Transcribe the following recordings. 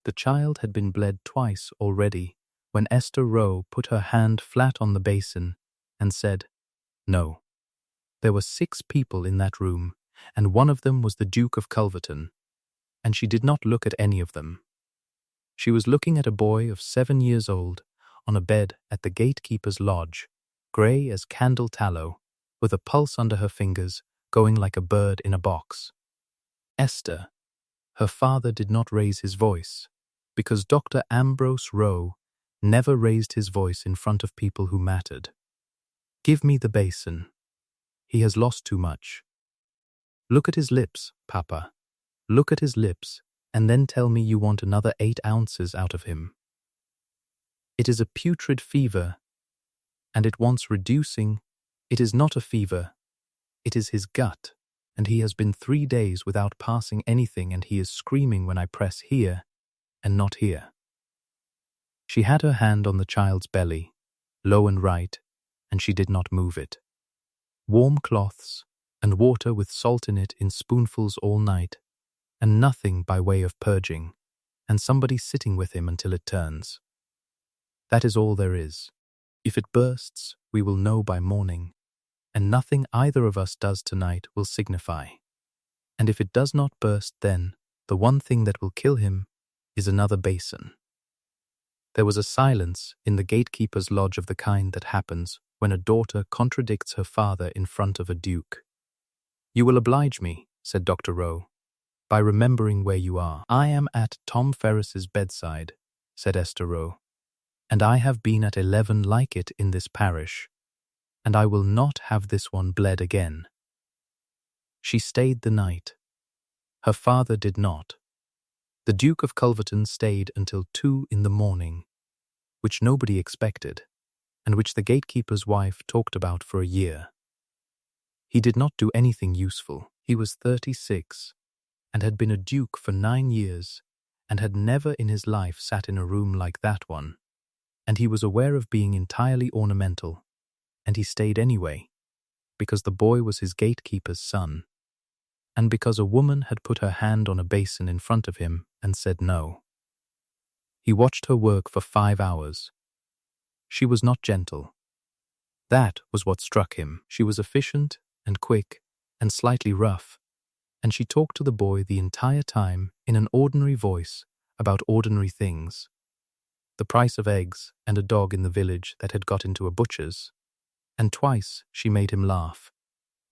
The child had been bled twice already when Esther Rowe put her hand flat on the basin and said, "No." There were 6 people in that room, and one of them was the Duke of Culverton, and she did not look at any of them. She was looking at a boy of 7 years old on a bed at the gatekeeper's lodge, grey as candle tallow, with a pulse under her fingers, going like a bird in a box. Esther. Her father did not raise his voice, because Dr. Ambrose Rowe never raised his voice in front of people who mattered. "Give me the basin. He has lost too much. Look at his lips, Papa. Look at his lips, and then tell me you want another 8 ounces out of him. It is a putrid fever, and it wants reducing. It is not a fever. It is his gut, and he has been 3 days without passing anything, and he is screaming when I press here and not here." She had her hand on the child's belly, low and right, and she did not move it. Warm cloths, and water with salt in it in spoonfuls all night, and nothing by way of purging, and somebody sitting with him until it turns. That is all there is. If it bursts, we will know by morning, and nothing either of us does tonight will signify. And if it does not burst, then the one thing that will kill him is another basin. There was a silence in the gatekeeper's lodge of the kind that happens when a daughter contradicts her father in front of a duke. "You will oblige me," said Dr. Rowe, "by remembering where you are." "I am at Tom Ferris's bedside," said Esther Rowe, "and I have been at 11 like it in this parish, and I will not have this one bled again." She stayed the night. Her father did not. The Duke of Culverton stayed until 2 in the morning, which nobody expected, and which the gatekeeper's wife talked about for a year. He did not do anything useful. He was 36, and had been a duke for 9 years, and had never in his life sat in a room like that one, and he was aware of being entirely ornamental, and he stayed anyway, because the boy was his gatekeeper's son, and because a woman had put her hand on a basin in front of him and said no. He watched her work for 5 hours. She was not gentle. That was what struck him. She was efficient and quick and slightly rough, and she talked to the boy the entire time in an ordinary voice about ordinary things. The price of eggs and a dog in the village that had got into a butcher's, and twice she made him laugh,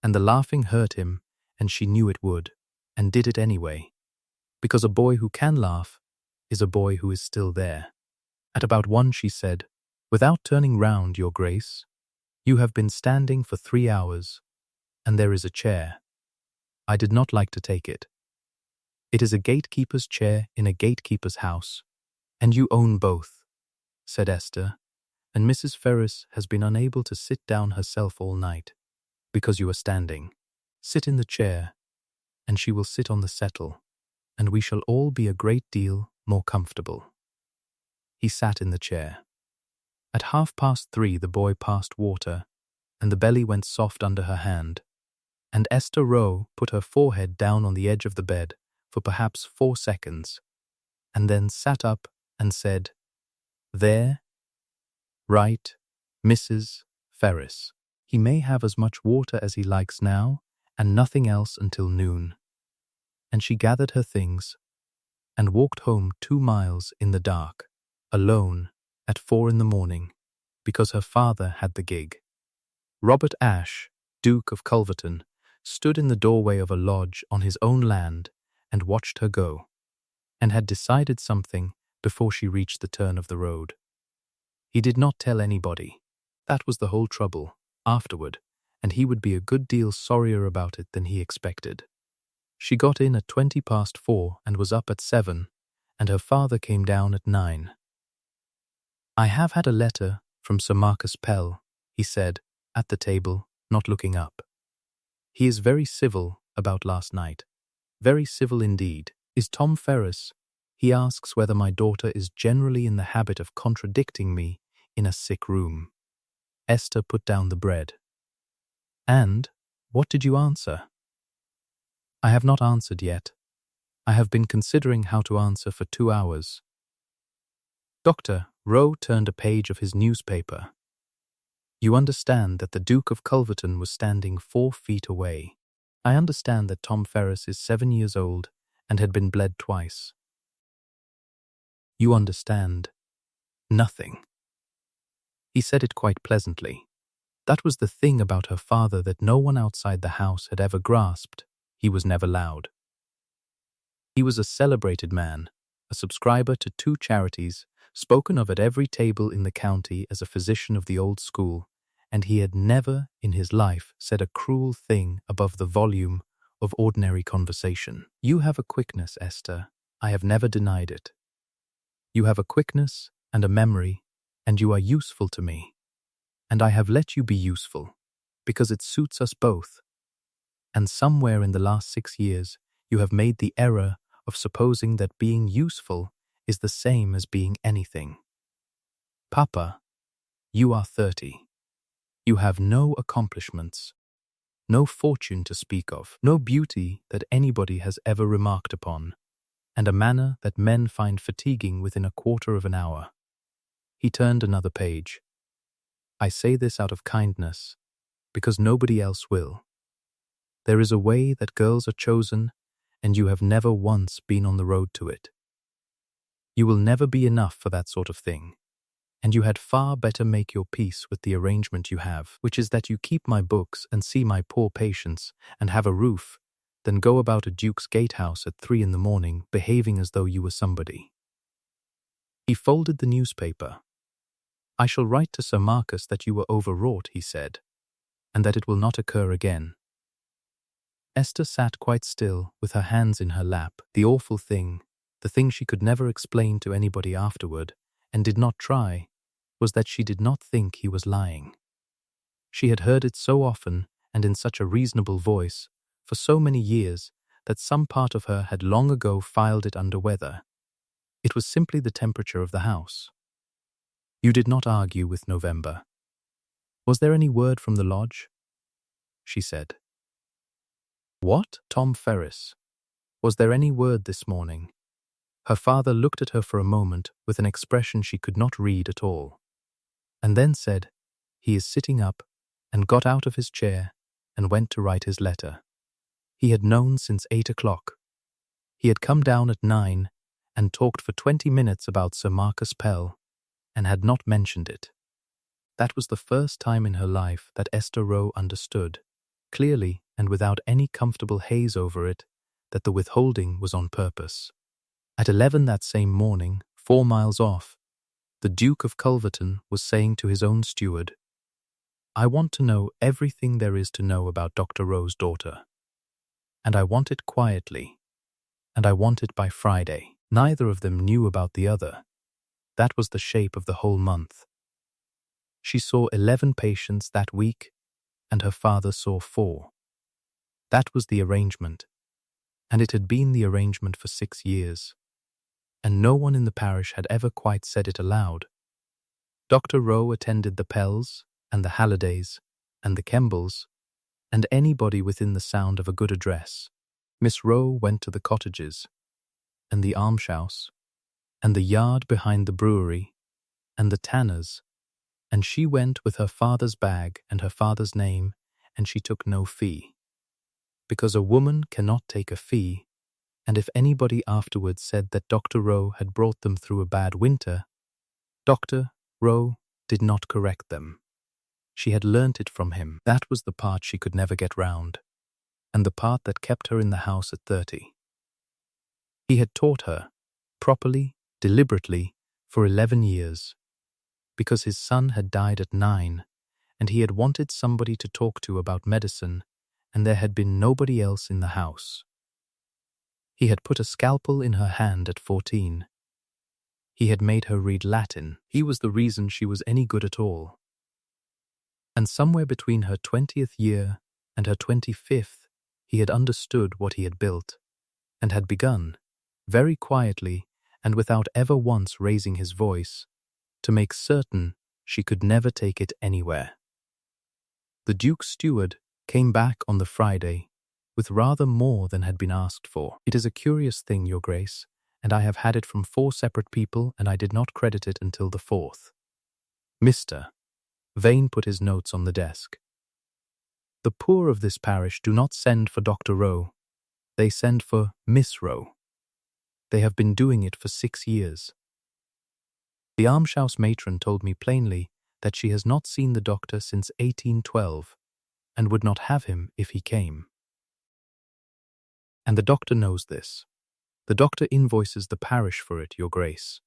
and the laughing hurt him, and she knew it would, and did it anyway, because a boy who can laugh is a boy who is still there. At about 1 she said, "Without turning round, Your Grace, you have been standing for 3 hours, and there is a chair. I did not like to take it. It is a gatekeeper's chair in a gatekeeper's house, and you own both," said Esther, "and Mrs. Ferris has been unable to sit down herself all night, because you are standing. Sit in the chair, and she will sit on the settle, and we shall all be a great deal more comfortable." He sat in the chair. At 3:30 the boy passed water, and the belly went soft under her hand, and Esther Rowe put her forehead down on the edge of the bed for perhaps 4 seconds, and then sat up and said, "There, right, Mrs. Ferris. He may have as much water as he likes now, and nothing else until noon." And she gathered her things and walked home 2 miles in the dark, alone, at 4 in the morning, because her father had the gig. Robert Ashe, Duke of Culverton, stood in the doorway of a lodge on his own land and watched her go, and had decided something before she reached the turn of the road. He did not tell anybody. That was the whole trouble, afterward, and he would be a good deal sorrier about it than he expected. She got in at 4:20 and was up at 7, and her father came down at 9. "I have had a letter from Sir Marcus Pell," he said, at the table, not looking up. "He is very civil about last night. Very civil indeed. Is Tom Ferris? He asks whether my daughter is generally in the habit of contradicting me in a sick room." Esther put down the bread. "And what did you answer?" "I have not answered yet. I have been considering how to answer for 2 hours. Dr. Rowe turned a page of his newspaper. You understand that the Duke of Culverton was standing 4 feet away. I understand that Tom Ferris is 7 years old and had been bled twice. You understand nothing. He said it quite pleasantly. That was the thing about her father that no one outside the house had ever grasped. He was never loud. He was a celebrated man, a subscriber to 2 charities, spoken of at every table in the county as a physician of the old school, and he had never in his life said a cruel thing above the volume of ordinary conversation. You have a quickness, Esther. I have never denied it. You have a quickness and a memory, and you are useful to me. And I have let you be useful, because it suits us both. And somewhere in the last 6 years, you have made the error of supposing that being useful is the same as being anything. Papa, you are 30. You have no accomplishments, no fortune to speak of, no beauty that anybody has ever remarked upon, and a manner that men find fatiguing within a quarter of an hour. He turned another page. I say this out of kindness, because nobody else will. There is a way that girls are chosen, and you have never once been on the road to it. You will never be enough for that sort of thing, and you had far better make your peace with the arrangement you have, which is that you keep my books and see my poor patients and have a roof, than go about a Duke's gatehouse at 3 in the morning behaving as though you were somebody. He folded the newspaper. I shall write to Sir Marcus that you were overwrought, he said, and that it will not occur again. Esther sat quite still, with her hands in her lap. The awful thing, the thing she could never explain to anybody afterward, and did not try, was that she did not think he was lying. She had heard it so often, and in such a reasonable voice, for so many years, that some part of her had long ago filed it under weather. It was simply the temperature of the house. You did not argue with November. Was there any word from the lodge? She said. What? Tom Ferris. Was there any word this morning? Her father looked at her for a moment with an expression she could not read at all, and then said, He is sitting up, and got out of his chair and went to write his letter. He had known since 8 o'clock. He had come down at 9 and talked for 20 minutes about Sir Marcus Pell, and had not mentioned it. That was the first time in her life that Esther Rowe understood, clearly and without any comfortable haze over it, that the withholding was on purpose. At 11 that same morning, 4 miles off, the Duke of Culverton was saying to his own steward, I want to know everything there is to know about Dr. Rowe's daughter. And I want it quietly. And I want it by Friday. Neither of them knew about the other. That was the shape of the whole month. She saw 11 patients that week, and her father saw 4. That was the arrangement, and it had been the arrangement for 6 years, and no one in the parish had ever quite said it aloud. Dr. Rowe attended the Pells, and the Hallidays, and the Kembles, and anybody within the sound of a good address. Miss Rowe went to the cottages, and the almshouse, and the yard behind the brewery, and the tanner's, and she went with her father's bag and her father's name, and she took no fee. Because a woman cannot take a fee, and if anybody afterwards said that Dr. Rowe had brought them through a bad winter, Dr. Rowe did not correct them. She had learnt it from him. That was the part she could never get round, and the part that kept her in the house at 30. He had taught her, properly, deliberately, for 11 years, because his son had died at 9, and he had wanted somebody to talk to about medicine, and there had been nobody else in the house. He had put a scalpel in her hand at 14. He had made her read Latin. He was the reason she was any good at all. And somewhere between her 20th year and her 25th, he had understood what he had built, and had begun, very quietly and without ever once raising his voice, to make certain she could never take it anywhere. The Duke's steward came back on the Friday with rather more than had been asked for. It is a curious thing, Your Grace, and I have had it from 4 separate people, and I did not credit it until the 4th. Mr. Vane put his notes on the desk. The poor of this parish do not send for Dr. Rowe. They send for Miss Rowe. They have been doing it for 6 years. The almshouse matron told me plainly that she has not seen the doctor since 1812, and would not have him if he came. And the doctor knows this. The doctor invoices the parish for it, Your Grace.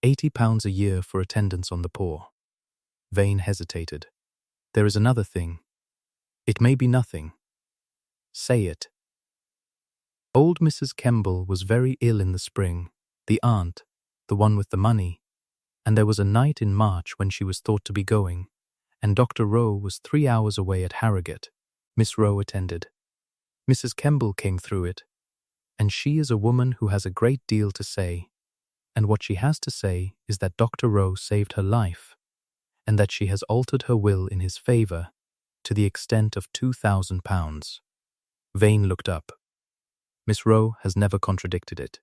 £80 a year for attendance on the poor. Vane hesitated. There is another thing. It may be nothing. Say it. Old Mrs. Kemble was very ill in the spring, the aunt, the one with the money, and there was a night in March when she was thought to be going, and Dr. Rowe was 3 hours away at Harrogate. Miss Rowe attended. Mrs. Kemble came through it, and she is a woman who has a great deal to say, and what she has to say is that Dr. Rowe saved her life, and that she has altered her will in his favour to the extent of £2,000. Vane looked up. Miss Rowe has never contradicted it.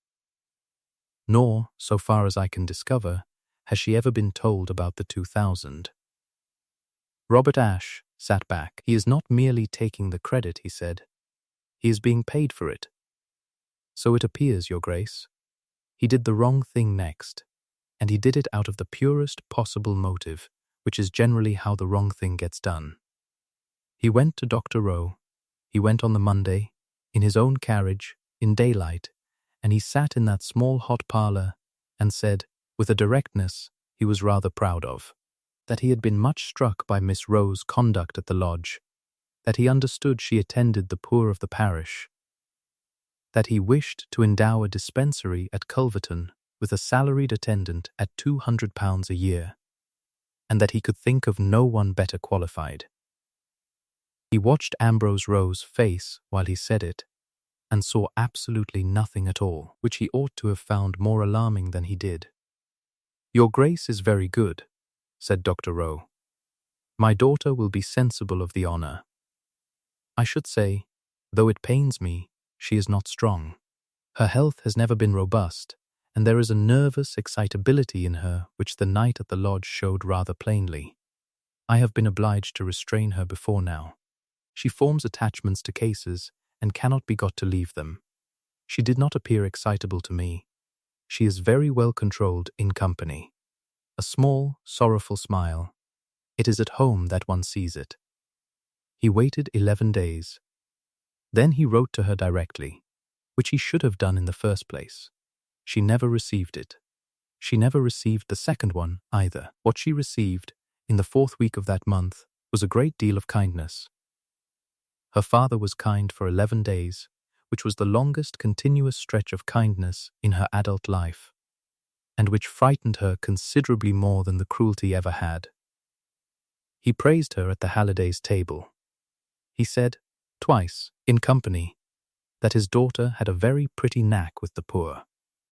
Nor, so far as I can discover, has she ever been told about the 2,000. Robert Ashe sat back. He is not merely taking the credit, he said. He is being paid for it. So it appears, Your Grace. He did the wrong thing next, and he did it out of the purest possible motive, which is generally how the wrong thing gets done. He went to Dr. Rowe. He went on the Monday, in his own carriage, in daylight, and he sat in that small hot parlour and said, with a directness he was rather proud of, that he had been much struck by Miss Rowe's conduct at the lodge, that he understood she attended the poor of the parish, that he wished to endow a dispensary at Culverton with a salaried attendant at £200 a year, and that he could think of no one better qualified. He watched Ambrose Rowe's face while he said it, and saw absolutely nothing at all, which he ought to have found more alarming than he did. Your Grace is very good, said Dr. Rowe. My daughter will be sensible of the honour. I should say, though it pains me, she is not strong. Her health has never been robust, and there is a nervous excitability in her which the night at the lodge showed rather plainly. I have been obliged to restrain her before now. She forms attachments to cases and cannot be got to leave them. She did not appear excitable to me. She is very well controlled in company. A small, sorrowful smile. It is at home that one sees it. He waited 11 days. Then he wrote to her directly, which he should have done in the first place. She never received it. She never received the second one either. What she received, in the 4th week of that month, was a great deal of kindness. Her father was kind for 11 days, which was the longest continuous stretch of kindness in her adult life, and which frightened her considerably more than the cruelty ever had. He praised her at the Hallidays' table. He said, twice, in company, that his daughter had a very pretty knack with the poor.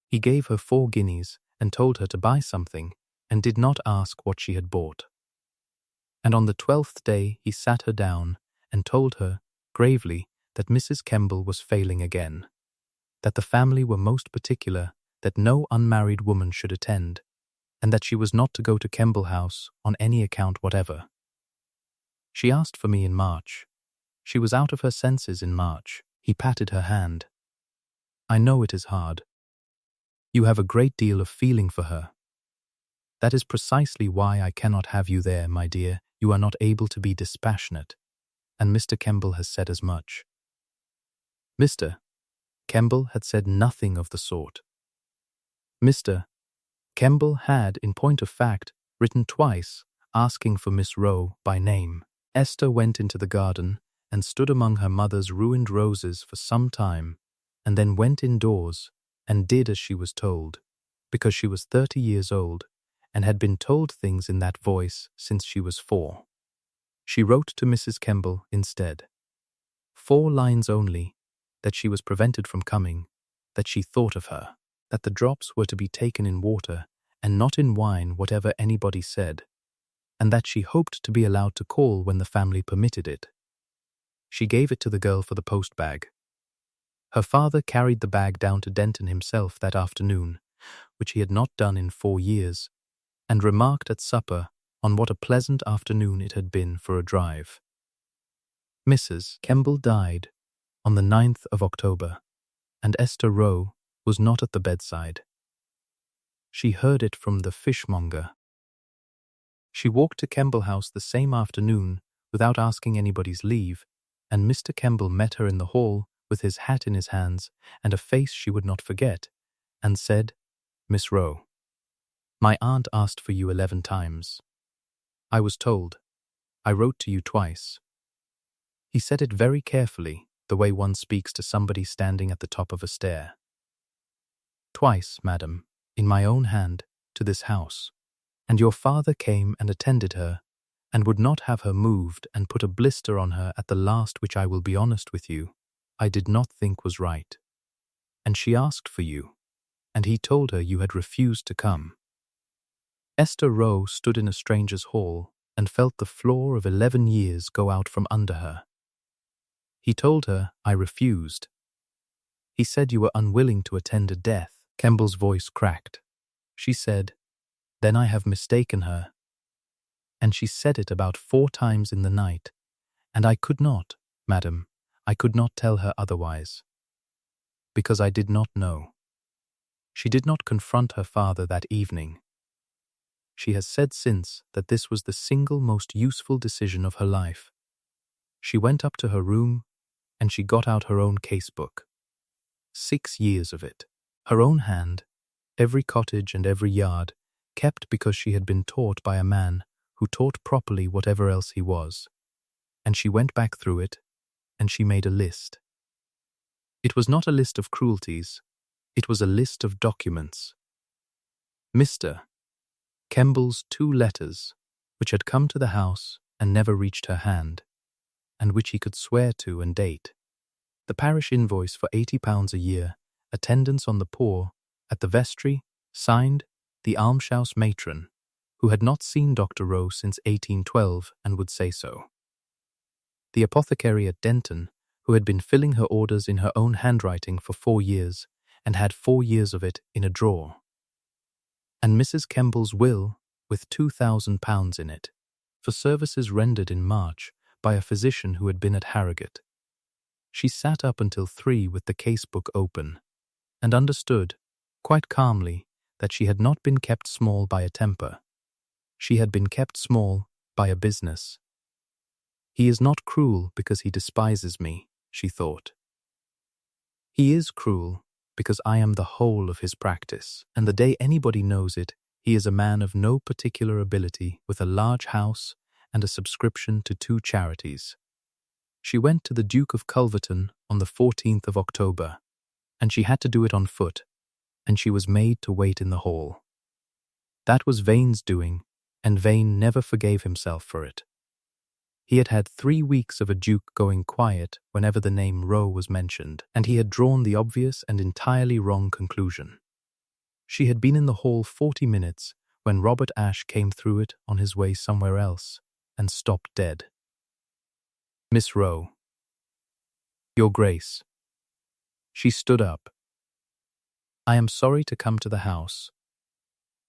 He gave her 4 guineas and told her to buy something, and did not ask what she had bought. And on the 12th day he sat her down and told her, gravely, that Mrs. Kemble was failing again, that the family were most particular that no unmarried woman should attend, and that she was not to go to Kemble House on any account whatever. She asked for me in March. She was out of her senses in March. He patted her hand. I know it is hard. You have a great deal of feeling for her. That is precisely why I cannot have you there, my dear. You are not able to be dispassionate, and Mr. Kemble has said as much. Mr. Kemble had said nothing of the sort. Mr. Kemble had, in point of fact, written twice, asking for Miss Rowe by name. Esther went into the garden and stood among her mother's ruined roses for some time, and then went indoors and did as she was told, because she was 30 years old and had been told things in that voice since she was 4. She wrote to Mrs. Kemble instead. 4 lines only, that she was prevented from coming, that she thought of her, that the drops were to be taken in water and not in wine whatever anybody said, and that she hoped to be allowed to call when the family permitted it. She gave it to the girl for the post-bag. Her father carried the bag down to Denton himself that afternoon, which he had not done in 4 years, and remarked at supper on what a pleasant afternoon it had been for a drive. Mrs. Kemble died on the 9th of October, and Esther Rowe was not at the bedside. She heard it from the fishmonger. She walked to Kemble House the same afternoon without asking anybody's leave, and Mr. Kemble met her in the hall with his hat in his hands and a face she would not forget, and said, "Miss Rowe, my aunt asked for you 11 times. I was told. I wrote to you twice." He said it very carefully, the way one speaks to somebody standing at the top of a stair. "Twice, madam, in my own hand, to this house. And your father came and attended her, and would not have her moved, and put a blister on her at the last, which I will be honest with you, I did not think was right. And she asked for you, and he told her you had refused to come." Esther Rowe stood in a stranger's hall and felt the floor of 11 years go out from under her. "He told her I refused. He said you were unwilling to attend a death." Kemble's voice cracked. She said, "Then I have mistaken her." And she said it about 4 times in the night, and I could not, madam, I could not tell her otherwise. Because I did not know. She did not confront her father that evening. She has said since that this was the single most useful decision of her life. She went up to her room, and she got out her own casebook. 6 years of it. Her own hand, every cottage and every yard, kept because she had been taught by a man who taught properly whatever else he was. And she went back through it, and she made a list. It was not a list of cruelties, it was a list of documents. Mr. Kemble's 2 letters, which had come to the house and never reached her hand, and which he could swear to and date. The parish invoice for £80 a year, attendance on the poor, at the vestry, signed the almshouse matron, who had not seen Dr. Rowe since 1812 and would say so. The apothecary at Denton, who had been filling her orders in her own handwriting for 4 years, and had 4 years of it in a drawer. And Mrs. Kemble's will, with £2,000 in it, for services rendered in March by a physician who had been at Harrogate. She sat up until 3 with the casebook open, and understood, quite calmly, that she had not been kept small by a temper. She had been kept small by a business. "He is not cruel because he despises me," she thought. "He is cruel because I am the whole of his practice, and the day anybody knows it, he is a man of no particular ability, with a large house and a subscription to 2 charities." She went to the Duke of Culverton on the 14th of October, and she had to do it on foot, and she was made to wait in the hall. That was Vane's doing, and Vane never forgave himself for it. He had had 3 weeks of a duke going quiet whenever the name Rowe was mentioned, and he had drawn the obvious and entirely wrong conclusion. She had been in the hall 40 minutes when Robert Ashe came through it on his way somewhere else, and stopped dead. "Miss Rowe." "Your Grace." She stood up. "I am sorry to come to the house.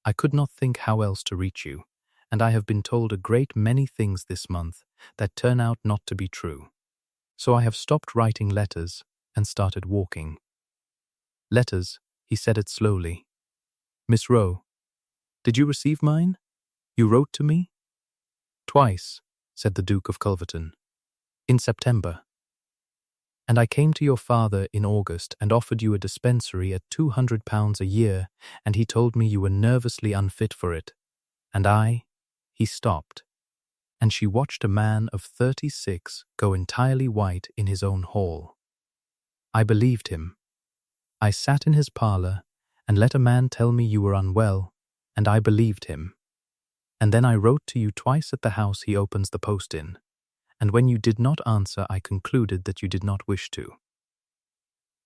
I could not think how else to reach you, and I have been told a great many things this month that turn out not to be true. So I have stopped writing letters and started walking." "Letters," he said it slowly. "Miss Rowe, did you receive mine? You wrote to me?" "Twice," said the Duke of Culverton. "In September. And I came to your father in August and offered you a dispensary at £200 a year, and he told me you were nervously unfit for it. And He stopped, and she watched a man of 36 go entirely white in his own hall. I believed him. I sat in his parlour and let a man tell me you were unwell, and I believed him. And then I wrote to you twice at the house he opens the post in, and when you did not answer I concluded that you did not wish to."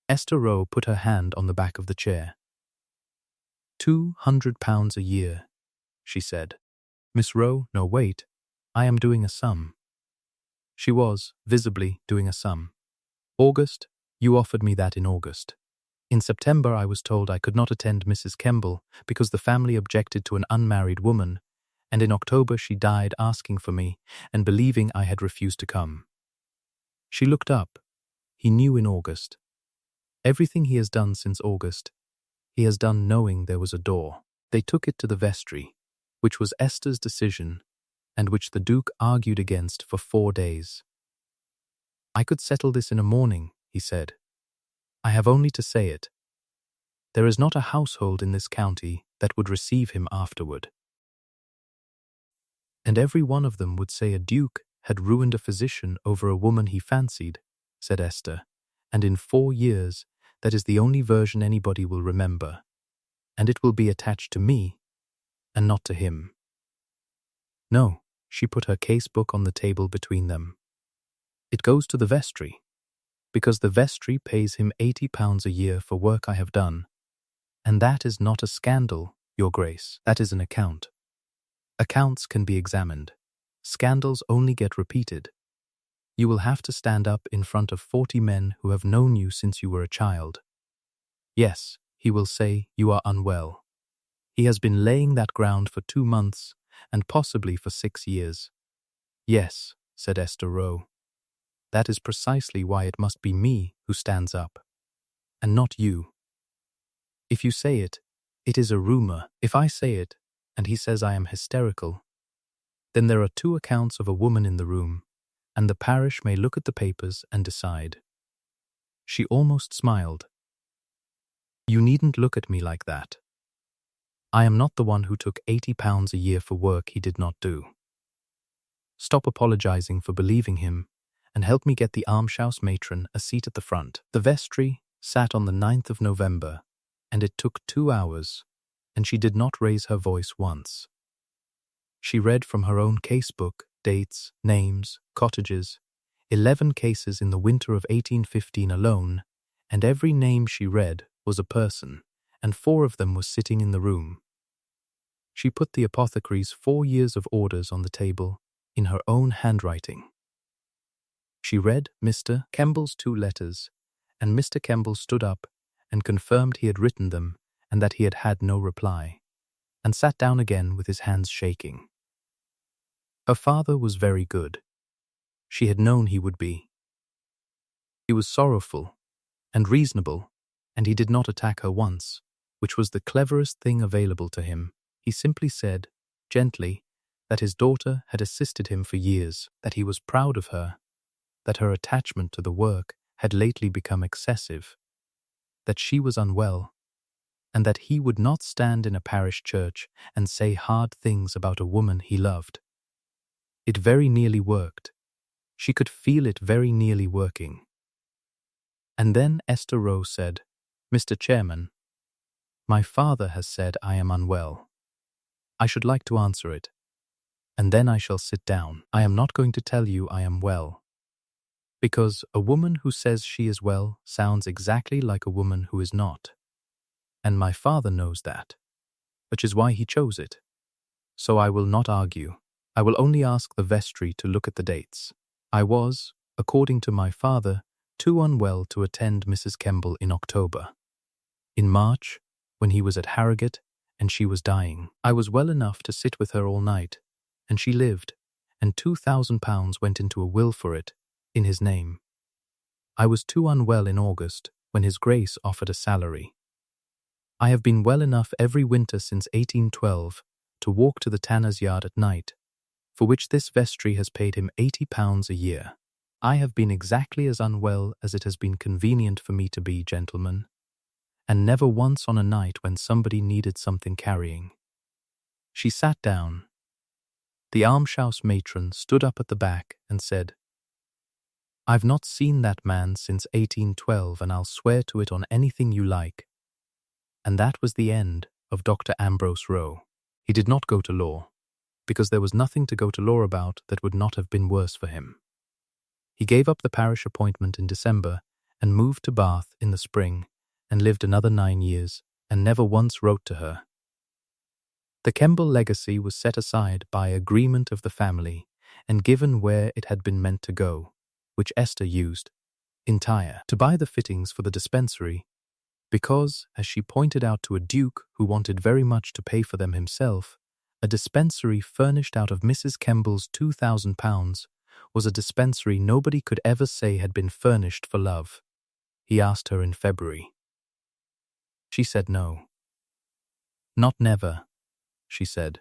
Esther Rowe put her hand on the back of the chair. £200 a year, she said. "Miss Rowe, no, wait, I am doing a sum." She was, visibly, doing a sum. August, You offered me that in August. In September, I was told I could not attend Mrs. Kemble because the family objected to an unmarried woman, and in October she died asking for me and believing I had refused to come. She looked up. He knew in August. Everything he has done since August, he has done knowing there was a door. They took it to the vestry, which was Esther's decision, and which the Duke argued against for 4 days. I could settle this in a morning, he said. I have only to say it. There is not a household in this county that would receive him afterward. And every one of them would say a duke had ruined a physician over a woman he fancied, said Esther, and in 4 years that is the only version anybody will remember, and it will be attached to me and not to him. No, she put her case book on the table between them. It goes to the vestry, because the vestry pays him £80 a year for work I have done, and that is not a scandal, Your Grace, that is an account. Accounts can be examined. Scandals only get repeated. You will have to stand up in front of 40 men who have known you since you were a child. Yes, he will say you are unwell. He has been laying that ground for 2 months and possibly for 6 years. Yes, said Esther Rowe. That is precisely why it must be me who stands up, and not you. If you say it, it is a rumor. If I say it, and he says I am hysterical, then there are 2 accounts of a woman in the room, and the parish may look at the papers and decide. She almost smiled. You needn't look at me like that. I am not the one who took £80 a year for work he did not do. Stop apologizing for believing him, and help me get the almshouse matron a seat at the front. The vestry sat on the 9th of November, and it took 2 hours, and she did not raise her voice once. She read from her own casebook dates, names, cottages, 11 cases in the winter of 1815 alone, and every name she read was a person, and 4 of them were sitting in the room. She put the apothecary's 4 years of orders on the table in her own handwriting. She read Mr. Kemble's 2 letters, and Mr. Kemble stood up and confirmed he had written them and that he had had no reply, and sat down again with his hands shaking. Her father was very good. She had known he would be. He was sorrowful and reasonable, and he did not attack her once, which was the cleverest thing available to him. He simply said, gently, that his daughter had assisted him for years, that he was proud of her, that her attachment to the work had lately become excessive, that she was unwell, and that he would not stand in a parish church and say hard things about a woman he loved. It very nearly worked. She could feel it very nearly working. And then Esther Rowe said, Mr. Chairman, my father has said I am unwell. I should like to answer it, and then I shall sit down. I am not going to tell you I am well, because a woman who says she is well sounds exactly like a woman who is not. And my father knows that, which is why he chose it. So I will not argue. I will only ask the vestry to look at the dates. I was, according to my father, too unwell to attend Mrs. Kemble in October. In March, when he was at Harrogate and she was dying, I was well enough to sit with her all night, and she lived, and £2,000 went into a will for it, in his name. I was too unwell in August, when His Grace offered a salary. I have been well enough every winter since 1812 to walk to the tanner's yard at night, for which this vestry has paid him £80 a year. I have been exactly as unwell as it has been convenient for me to be, gentlemen, and never once on a night when somebody needed something carrying. She sat down. The almshouse matron stood up at the back and said, I've not seen that man since 1812, and I'll swear to it on anything you like. And that was the end of Dr. Ambrose Rowe. He did not go to law, because there was nothing to go to law about that would not have been worse for him. He gave up the parish appointment in December and moved to Bath in the spring and lived another 9 years and never once wrote to her. The Kemble legacy was set aside by agreement of the family and given where it had been meant to go, which Esther used. entire to buy the fittings for the dispensary, because, as she pointed out to a duke who wanted very much to pay for them himself, a dispensary furnished out of Mrs. Kemble's £2,000 was a dispensary nobody could ever say had been furnished for love. He asked her in February. She said no. Not never, she said.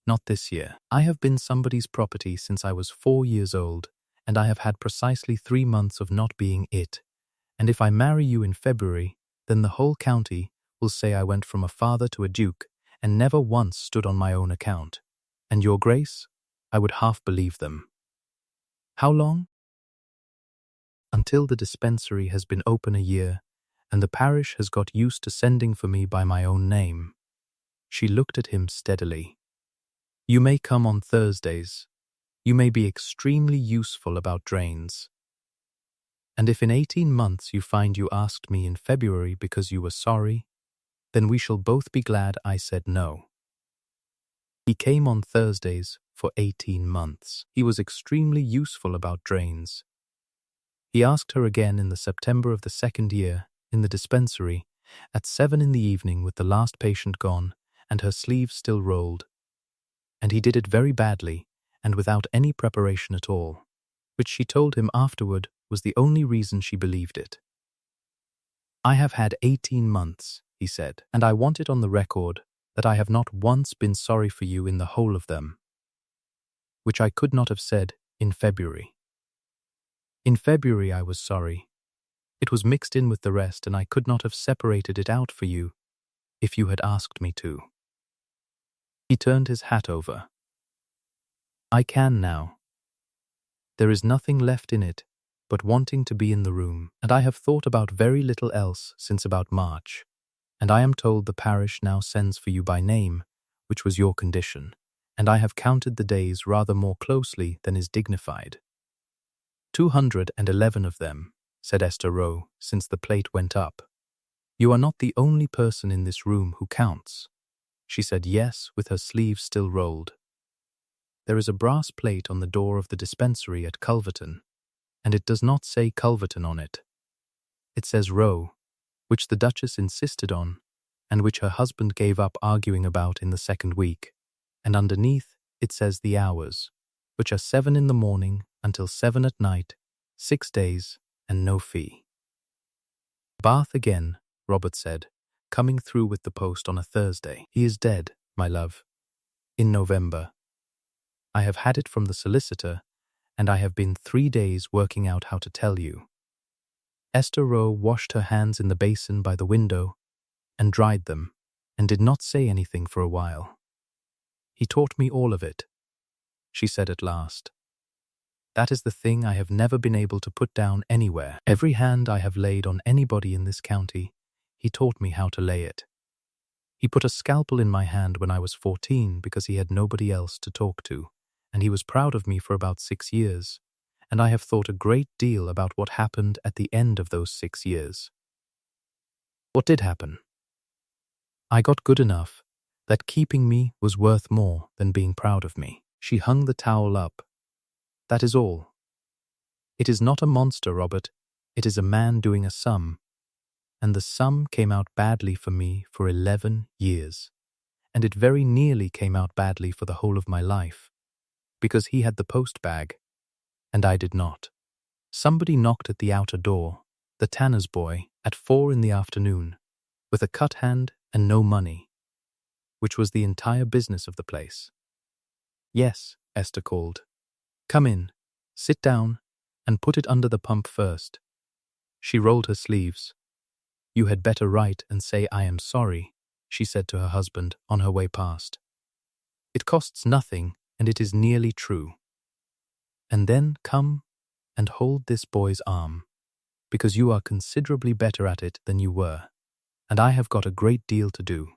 Not this year. I have been somebody's property since I was 4 years old, and I have had precisely 3 months of not being it. And if I marry you in February, then the whole county will say I went from a father to a duke and never once stood on my own account. And your grace, I would half believe them. How long? Until the dispensary has been open a year, and the parish has got used to sending for me by my own name. She looked at him steadily. You may come on Thursdays. You may be extremely useful about drains. And if in 18 months you find you asked me in February because you were sorry, then we shall both be glad I said no. He came on Thursdays for 18 months. He was extremely useful about drains. He asked her again in the September of the 2nd year, in the dispensary, at 7 in the evening with the last patient gone and her sleeves still rolled. And he did it very badly and without any preparation at all, which she told him afterward was the only reason she believed it. I have had 18 months, he said, and I want it on the record that I have not once been sorry for you in the whole of them, which I could not have said in February. In February I was sorry. It was mixed in with the rest, and I could not have separated it out for you if you had asked me to. He turned his hat over. I can now. There is nothing left in it but wanting to be in the room, and I have thought about very little else since about March, and I am told the parish now sends for you by name, which was your condition, and I have counted the days rather more closely than is dignified. 211 of them, said Esther Rowe, since the plate went up. You are not the only person in this room who counts. She said yes, with her sleeves still rolled. There is a brass plate on the door of the dispensary at Culverton, and it does not say Culverton on it. It says Rowe, which the Duchess insisted on, and which her husband gave up arguing about in the 2nd week, and underneath it says the hours, which are 7 in the morning until 7 at night, 6 days, and no fee. Bath again, Robert said, coming through with the post on a Thursday. He is dead, my love. In November. I have had it from the solicitor, and I have been 3 days working out how to tell you. Esther Rowe washed her hands in the basin by the window and dried them, and did not say anything for a while. He taught me all of it, she said at last. That is the thing I have never been able to put down anywhere. Every hand I have laid on anybody in this county, he taught me how to lay it. He put a scalpel in my hand when I was 14 because he had nobody else to talk to, and he was proud of me for about 6 years, and I have thought a great deal about what happened at the end of those 6 years. What did happen? I got good enough that keeping me was worth more than being proud of me. She hung the towel up. That is all. It is not a monster, Robert. It is a man doing a sum. And the sum came out badly for me for 11 years. And it very nearly came out badly for the whole of my life, because he had the post bag, and I did not. Somebody knocked at the outer door, the tanner's boy, at 4 in the afternoon, with a cut hand and no money, which was the entire business of the place. Yes, Esther called. Come in, sit down, and put it under the pump first. She rolled her sleeves. You had better write and say I am sorry, she said to her husband on her way past. It costs nothing, and it is nearly true. And then come and hold this boy's arm, because you are considerably better at it than you were, and I have got a great deal to do.